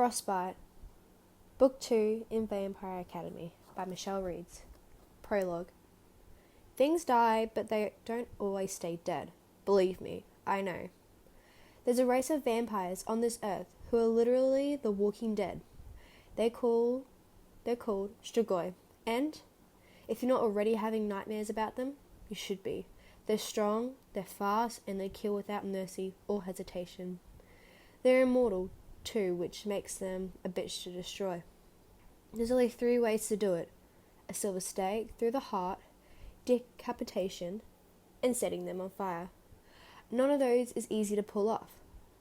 Frostbite, Book 2 in Vampire Academy by Richelle reads. Prologue. Things die, but they don't always stay dead. Believe me, I know. There's a race of vampires on this earth who are literally the walking dead. They're called Strigoi, and if you're not already having nightmares about them, you should be. They're strong, they're fast, and they kill without mercy or hesitation. They're immortal, too, which makes them a bitch to destroy. There's only 3 ways to do it: a silver stake through the heart, decapitation, and setting them on fire. None of those is easy to pull off,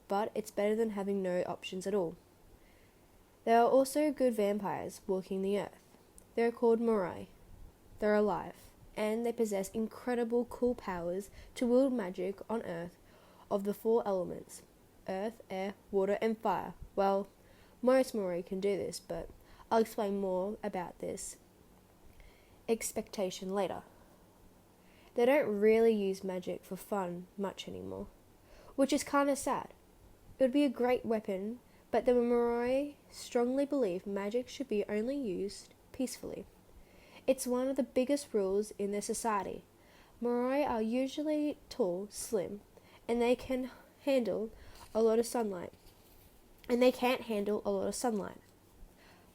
but it's better than having no options at all. There are also good vampires walking the earth. They're called Morai. They're alive, and they possess incredible cool powers to wield magic on earth of the 4 elements: earth, air, water, and fire. Well, most Morai can do this, but I'll explain more about this expectation later. They don't really use magic for fun much anymore, which is kinda sad. It would be a great weapon, but the Morai strongly believe magic should be only used peacefully. It's one of the biggest rules in their society. Morai are usually tall, slim, and they can't handle a lot of sunlight.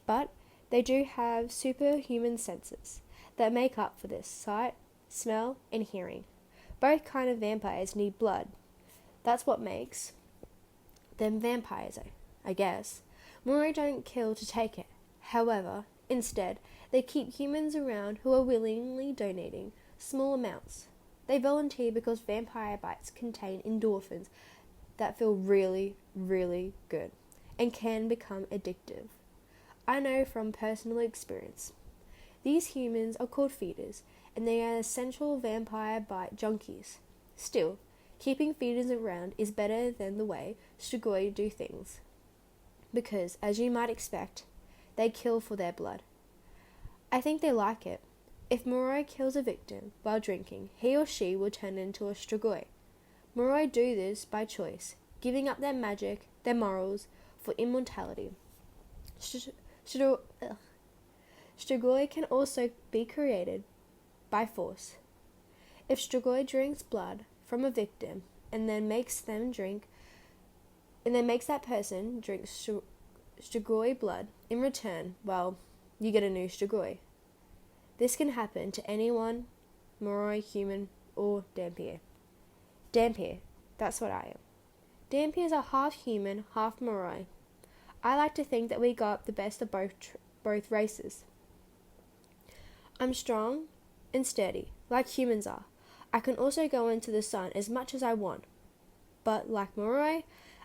But they do have superhuman senses that make up for this: sight, smell, and hearing. Both kind of vampires need blood. That's what makes them vampires, I guess. Morai don't kill to take it. However, instead, they keep humans around who are willingly donating small amounts. They volunteer because vampire bites contain endorphins that feel really, really good and can become addictive. I know from personal experience. These humans are called feeders, and they are essential vampire bite junkies. Still, keeping feeders around is better than the way Strigoi do things, because, as you might expect, they kill for their blood. I think they like it. If Morai kills a victim while drinking, he or she will turn into a Strigoi. Morai do this by choice, giving up their magic, their morals, for immortality. Strigoi can also be created by force. If Strigoi drinks blood from a victim and then makes that person drink Strigoi blood in return, well, you get a new Strigoi. This can happen to anyone, Morai, human, or Dhampir. Dhampir, that's what I am. Dhampirs are half human, half Morai. I like to think that we got the best of both races. I'm strong and sturdy, like humans are. I can also go into the sun as much as I want. But like Morai,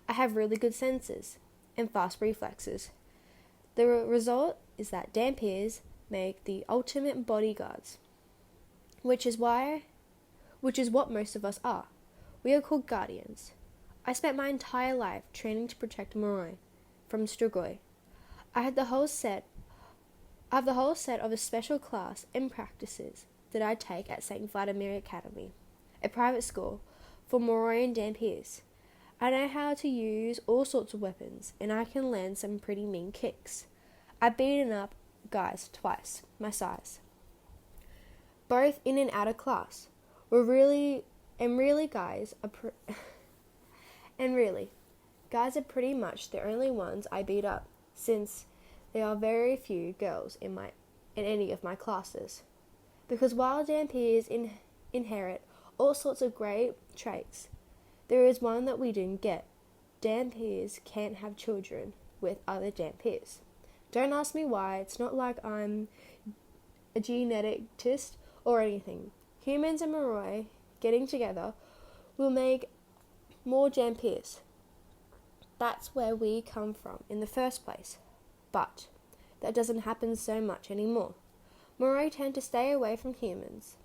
I have really good senses and fast reflexes. The result is that Dhampirs make the ultimate bodyguards, which is what most of us are. We are called guardians. I spent my entire life training to protect Morai from Strigoi. I have the whole set of a special class and practices that I take at St. Vladimir Academy, a private school for Morai and Dhampirs. I know how to use all sorts of weapons, and I can land some pretty mean kicks. I've beaten up guys twice my size, both in and out of class. Guys are pretty much the only ones I beat up, since there are very few girls in any of my classes. Because while Dhampirs inherit all sorts of great traits, there is one that we didn't get. Dhampirs can't have children with other Dhampirs. Don't ask me why. It's not like I'm a geneticist or anything. Humans and Morai getting together will make more Dhampirs. That's where we come from in the first place. But that doesn't happen so much anymore. Morai tend to stay away from humans.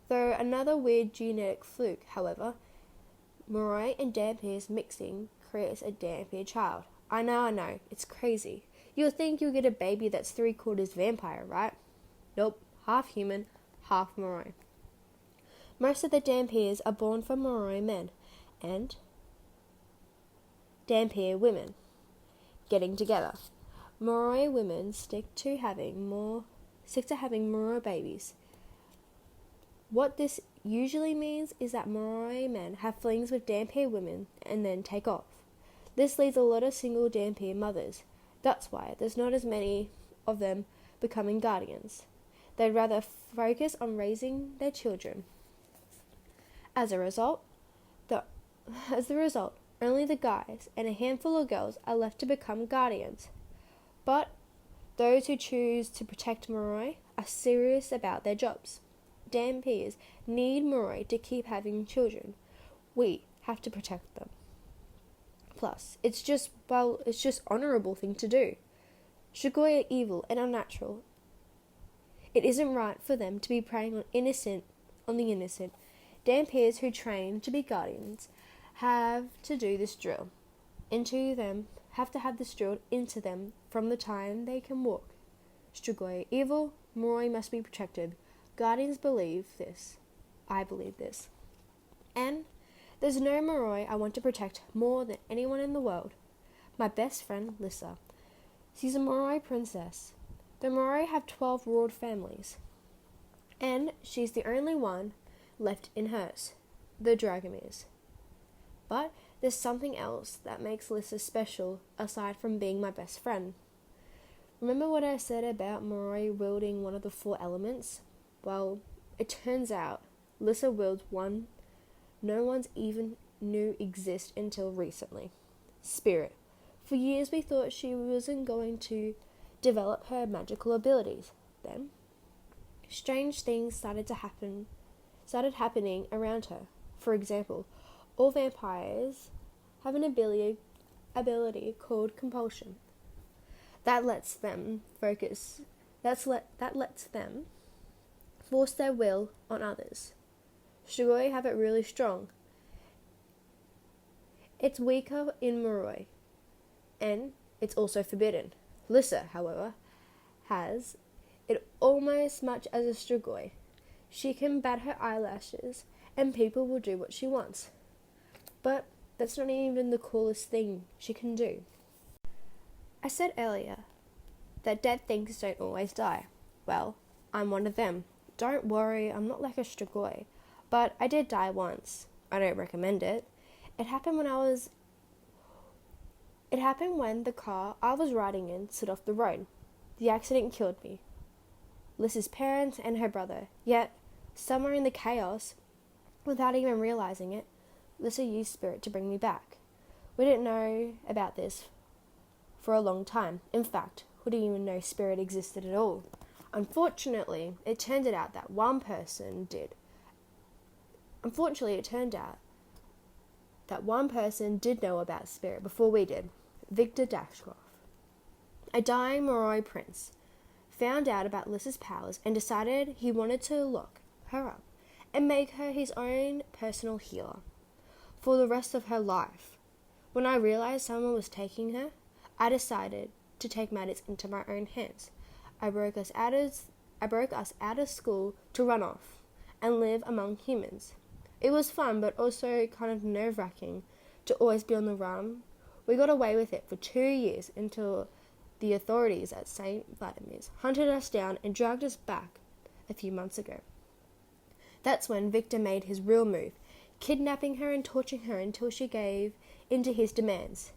Though another weird genetic fluke, however, Morai and Dhampirs mixing creates a Dhampir child. I know, it's crazy. You'll think you'll get a baby that's 3/4 vampire, right? Nope, half human, half Morai. Most of the Dhampirs are born from Morai men and Dhampir women. getting together. Moroi women stick to having Moroi babies. What this usually means is that Moroi men have flings with Dampier women and then take off. This leaves a lot of single Dampier mothers. That's why there's not as many of them becoming guardians. They'd rather focus on raising their children. As a result, only the guys and a handful of girls are left to become guardians. But those who choose to protect Moroi are serious about their jobs. Dampiers need Moroi to keep having children. We have to protect them. Plus, it's just honourable thing to do. Strigoi are evil and unnatural. It isn't right for them to be preying on the innocent. Dampiers who train to be guardians have to do this drill have to have this drilled into them from the time they can walk. Strigoi are evil, Moroi must be protected. Guardians believe this. I believe this. And there's no Moroi I want to protect more than anyone in the world. My best friend, Lissa. She's a Moroi princess. The Moroi have 12 royal families. And she's the only one left in hers, the Dragomires. But there's something else that makes Lissa special aside from being my best friend. Remember what I said about Moroi wielding one of the 4 elements? Well, it turns out Lissa wields one no one's even knew exist until recently. Spirit. For years we thought she wasn't going to develop her magical abilities. Then, strange things started happening around her. For example, all vampires have an ability called compulsion. That lets them focus. That lets them force their will on others. Strigoi have it really strong. It's weaker in Moroi, and it's also forbidden. Lissa, however, has it almost much as a Strigoi. She can bat her eyelashes, and people will do what she wants. But that's not even the coolest thing she can do. I said earlier that dead things don't always die. Well, I'm one of them. Don't worry, I'm not like a Strigoi. But I did die once. I don't recommend it. It happened when the car I was riding in slid off the road. The accident killed me. Lissa's parents and her brother. Yet, somewhere in the chaos, without even realizing it, Lissa used spirit to bring me back. We didn't know about this for a long time. In fact, we didn't even know spirit existed at all. Unfortunately, it turned out that one person did know about spirit before we did. Victor Dashkoff, a dying Moroi prince, found out about Lissa's powers and decided he wanted to lock her up and make her his own personal healer for the rest of her life. When I realized someone was taking her, I decided to take matters into my own hands. I broke us out of school to run off and live among humans. It was fun, but also kind of nerve-wracking to always be on the run. We got away with it for 2 years until the authorities at St. Vladimir's hunted us down and dragged us back a few months ago. That's when Victor made his real move, kidnapping her and torturing her until she gave in to his demands.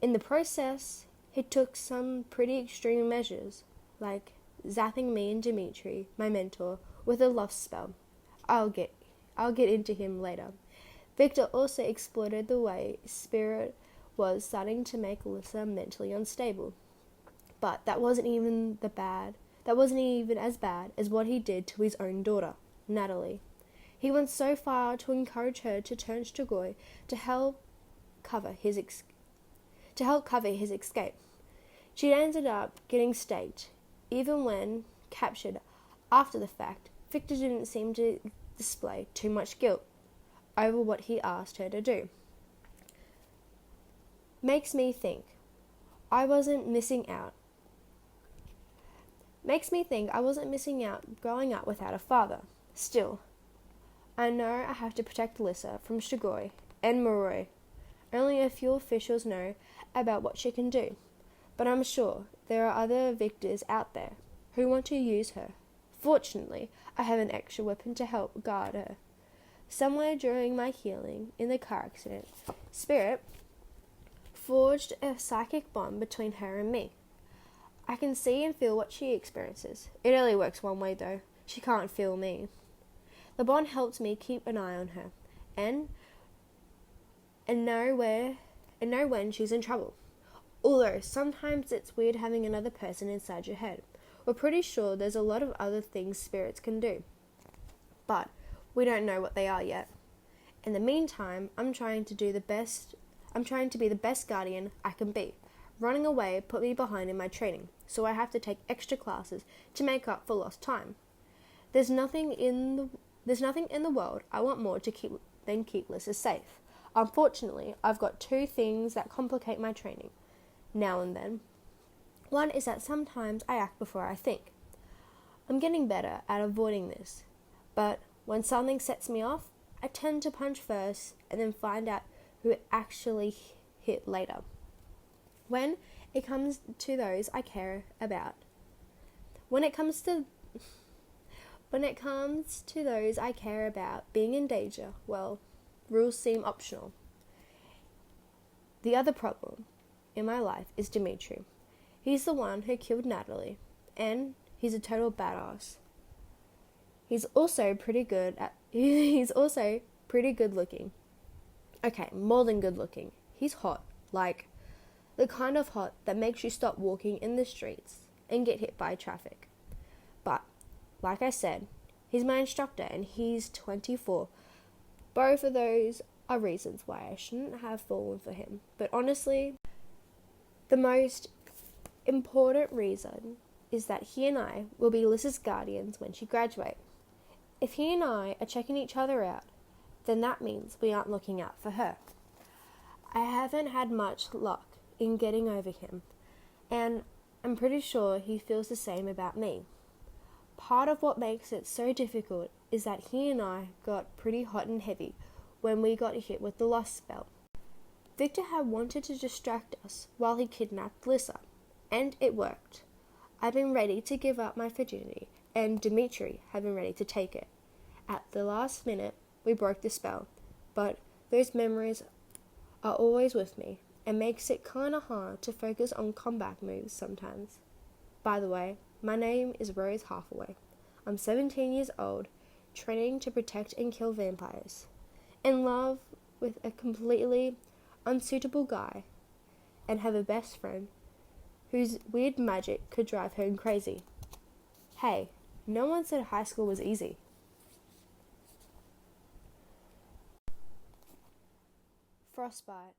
In the process, he took some pretty extreme measures, like zapping me and Dimitri, my mentor, with a love spell. I'll get into him later. Victor also exploited the way spirit was starting to make Lissa mentally unstable. But that wasn't even as bad as what he did to his own daughter, Natalie. He went so far to encourage her to turn Strigoi to help cover his escape. She ended up getting staked. Even when captured after the fact, Victor didn't seem to display too much guilt over what he asked her to do. Makes me think I wasn't missing out growing up without a father. Still, I know I have to protect Lissa from Strigoi and Moroi. Only a few officials know about what she can do, but I'm sure there are other victors out there who want to use her. Fortunately, I have an extra weapon to help guard her. Somewhere during my healing in the car accident, Spirit forged a psychic bond between her and me. I can see and feel what she experiences. It only works one way though. She can't feel me. The bond helps me keep an eye on her and know when she's in trouble. Although sometimes it's weird having another person inside your head. We're pretty sure there's a lot of other things spirits can do, but we don't know what they are yet. In the meantime, I'm trying to be the best guardian I can be. Running away put me behind in my training, so I have to take extra classes to make up for lost time. There's nothing in the world I want more than keep Lyssa safe. Unfortunately, I've got two things that complicate my training, now and then. One is that sometimes I act before I think. I'm getting better at avoiding this, but when something sets me off, I tend to punch first and then find out who it actually hit later. When it comes to those I care about being in danger, well, rules seem optional. The other problem in my life is Dimitri. He's the one who killed Natalie, and he's a total badass. He's also pretty good looking. Okay, more than good looking. He's hot, like the kind of hot that makes you stop walking in the streets and get hit by traffic. But, like I said, he's my instructor and he's 24. Both of those are reasons why I shouldn't have fallen for him. But honestly, the most important reason is that he and I will be Lyssa's guardians when she graduates. If he and I are checking each other out, then that means we aren't looking out for her. I haven't had much luck in getting over him, and I'm pretty sure he feels the same about me. Part of what makes it so difficult is that he and I got pretty hot and heavy when we got hit with the lost spell. Victor had wanted to distract us while he kidnapped Lyssa, and it worked. I've been ready to give up my virginity, and Dimitri had been ready to take it. At the last minute, we broke the spell, but those memories are always with me and makes it kinda hard to focus on combat moves sometimes. By the way, my name is Rose Hathaway. I'm 17 years old, training to protect and kill vampires. In love with a completely unsuitable guy, and have a best friend whose weird magic could drive her crazy. Hey, no one said high school was easy. Frostbite.